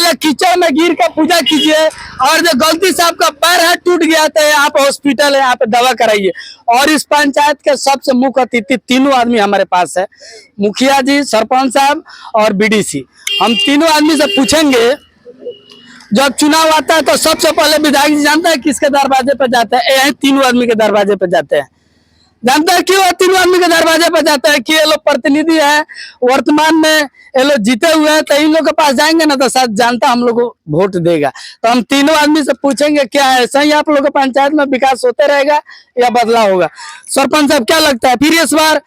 पहले कीचड़ में गिर कर पूजा कीजिए, और जो गलती से आपका पैर हाथ टूट गया तो आप हॉस्पिटल है, यहाँ पे दवा कराइए। और इस पंचायत के सबसे मुख्य अतिथि तीनों आदमी हमारे पास है, मुखिया जी, सरपंच साहब और बीडीसी। हम तीनों आदमी से पूछेंगे, जब चुनाव आता है तो सबसे पहले विधायक जी जानते हैं किसके दरवाजे पे जाते हैं? यही तीनों आदमी के दरवाजे पे जाते हैं। जानते हैं क्यों तीनों आदमी के दरवाजे पे जाते हैं? कि ये लोग प्रतिनिधि है, वर्तमान में ये लोग जीते हुए हैं, तो इन लोग के पास जाएंगे ना तो शायद जानता हम लोग को वोट देगा। तो हम तीनों आदमी से पूछेंगे, क्या ऐसा ही आप लोग के पंचायत में विकास होते रहेगा या बदलाव होगा? सरपंच साहब, क्या लगता है फिर इस बार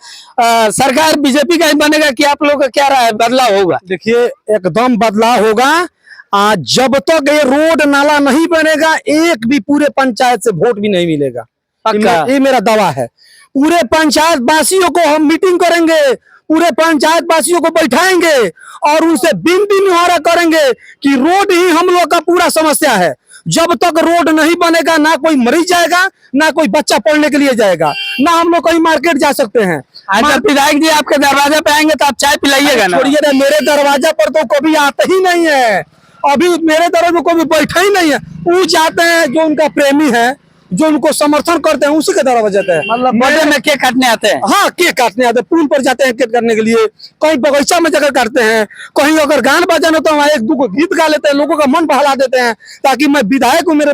सरकार बीजेपी का ही बनेगा कि आप लोग का क्या राय है, बदलाव होगा? देखिए, एकदम बदलाव होगा। जब तक ये रोड नाला नहीं बनेगा, एक भी पूरे पंचायत से वोट भी नहीं मिलेगा। ये मेरा दावा है। पूरे पंचायत वासियों को हम मीटिंग करेंगे, पूरे पंचायत वासियों को बैठाएंगे और उनसे विनती निवारा करेंगे कि रोड ही हम लोग का पूरा समस्या है। जब तक रोड नहीं बनेगा, ना कोई मरीज जाएगा, ना कोई बच्चा पढ़ने के लिए जाएगा, ना हम लोग कहीं मार्केट जा सकते हैं। विधायक जी आपके दरवाजे पे आएंगे तो आप चाय पिलाइएगा ना? छोड़िए ना, मेरे दरवाजे पर तो कभी आते ही नहीं है। अभी मेरे दरवाजे पर कभी बैठा ही नहीं है। वो जाते हैं जो उनका प्रेमी है, जो उनको समर्थन करते हैं, उसी के दरवाजे जाते हैं। मतलब बर्थडे में केक काटने आते हैं? हाँ, केक काटने आते हैं। पुल पर जाते हैं केक काटने के लिए, कहीं बगीचा में जाकर काटते हैं, कहीं अगर गान बजाना तो वहाँ एक दो गीत गा लेते हैं, लोगों का मन बहला देते हैं, ताकि मैं विधायक हूँ, मेरे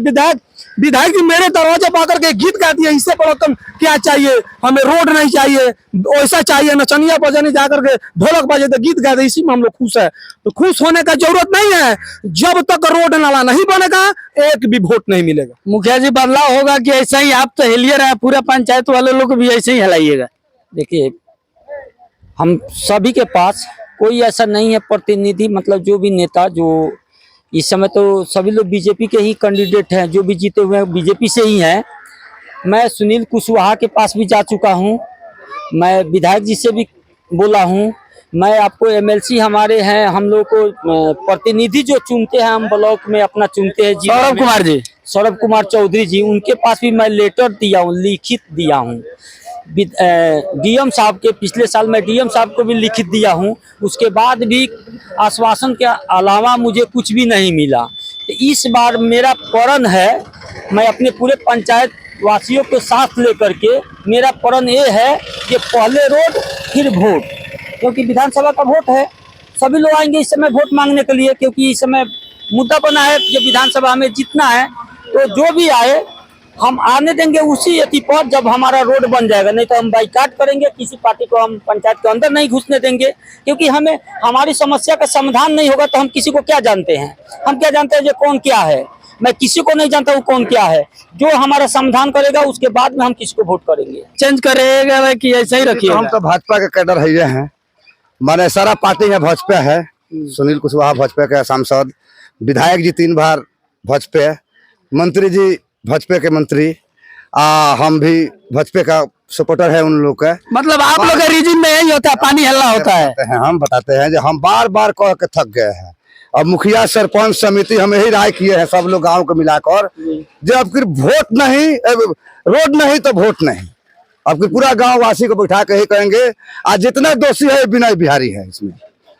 विधायक जी मेरे दरवाजे पर आकर के गीत गा दिए। इससे बड़ा कम क्या चाहिए? हमें रोड नहीं चाहिए, वैसा चाहिए नचनिया बजाने जाकर के ढोलक बजे तो गीत गा दे, इसी में हम लोग खुश है। तो खुश होने का जरूरत नहीं है। जब तक रोड नाला नहीं बनेगा, एक भी वोट नहीं मिलेगा। मुखिया जी, बदलाव होगा कि ऐसा ही आप तो हिलिए रहे, पूरा पंचायत वाले लोग भी ऐसे ही हिलाइएगा? देखिए, हम सभी के पास कोई ऐसा नहीं है प्रतिनिधि, मतलब जो भी नेता, जो इस समय तो सभी लोग बीजेपी के ही कैंडिडेट हैं, जो भी जीते हुए हैं बीजेपी से ही हैं। मैं सुनील कुशवाहा के पास भी जा चुका हूं, मैं विधायक जी से भी बोला हूं। मैं आपको एमएलसी हमारे हैं, हम लोग को प्रतिनिधि जो चुनते हैं, हम ब्लॉक में अपना चुनते हैं सौरभ कुमार चौधरी जी, उनके पास भी मैं लेटर दिया हूँ, लिखित दिया हूँ। डीएम साहब के पिछले साल मैं डीएम साहब को भी लिखित दिया हूं। उसके बाद भी आश्वासन के अलावा मुझे कुछ भी नहीं मिला। तो इस बार मेरा प्रण है, मैं अपने पूरे पंचायत वासियों को साथ लेकर के, मेरा प्रण ये है कि पहले रोड फिर वोट, क्योंकि विधानसभा का वोट है, सभी लोग आएंगे इस समय वोट मांगने के लिए, क्योंकि इस समय मुद्दा बना है कि विधानसभा में जीतना है। तो जो भी आए हम आने देंगे उसी अति पर, जब हमारा रोड बन जाएगा। नहीं तो हम बाइकाट करेंगे, किसी पार्टी को हम पंचायत के अंदर नहीं घुसने देंगे, क्योंकि हमें हमारी समस्या का समाधान नहीं होगा तो हम किसी को क्या जानते हैं? हम क्या जानते हैं जो कौन क्या है? मैं किसी को नहीं जानता हूँ कौन क्या है। जो हमारा समाधान करेगा उसके बाद में हम किसी को वोट करेंगे। चेंज करेगा कि ऐसा ही रखिए? हम तो भाजपा के कैडर है, माने सारा पार्टी में भाजपा है। सुनील कुशवाहा भाजपा के सांसद, विधायक जी 3 बार भाजपा, मंत्री जी भाजपा के मंत्री, हम भी भाजपा का सपोर्टर है उन लोग का। मतलब आप लोग का रीजन में यही होता है, पानी हल्ला होता है? हम बताते हैं जो हम बार बार कह के थक गए हैं। अब मुखिया सरपंच समिति हम यही राय किए हैं, सब लोग गांव को मिलाकर, जब फिर वोट नहीं, रोड नहीं तो वोट नहीं। अब पूरा गांव वासी को बैठा के ही कहेंगे। आज जितना दोषी है विनय बिहारी है, इसमें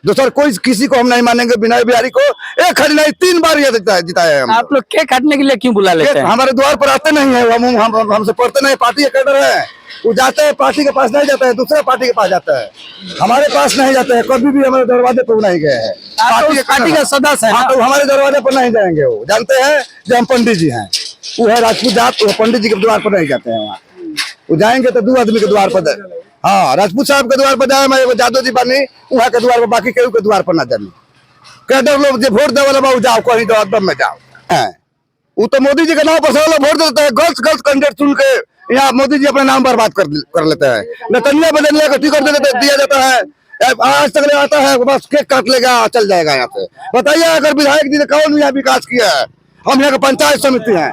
दूसरा कोई किसी को हम नहीं मानेंगे। विनय बिहारी को एक खड़ी नहीं 3 बार ये जिताया है। आप लोग केक काटने के लिए क्यों बुला लेते हैं? हमारे द्वार पर आते नहीं है, हमसे पढ़ते नहीं। पार्टी के कैडर है, वो जाते हैं पार्टी के पास नहीं जाता है, दूसरे पार्टी के पास जाता है, हमारे पास नहीं जाते हैं। कभी भी हमारे दरवाजे पर नहीं गए हैं। पार्टी का सदस्य है, तो हमारे दरवाजे पर नहीं जाएंगे। वो जानते हैं जो हम पंडित जी हैं, वो है राजपूत जात, वो पंडित जी के द्वार पर नहीं जाते हैं। वहाँ वो जाएंगे तो 2 आदमी के द्वार पर, हाँ, राजपूत साहब के द्वार पर जाए, मैं जादव जी बनी वहाँ के द्वार पर, बाकी केहू के द्वार पर ना जानी। कैडर लोग जो वोट देवे बाबू जाओ कहीं दम में जाओ। वो तो मोदी जी के नाम पर सब लोग वोट देते हैं, गलत कैंडिडेट चुन के यहाँ मोदी जी अपने नाम बर्बाद कर लेते हैं। नतनिया बदनिया का टिकट दिया जाता है, आज तक आता है, बस केक काट लेगा चल जाएगा यहाँ से। बताइए, अगर विधायक जी ने कौन यहाँ विकास किया है? हम यहाँ के पंचायत समिति है,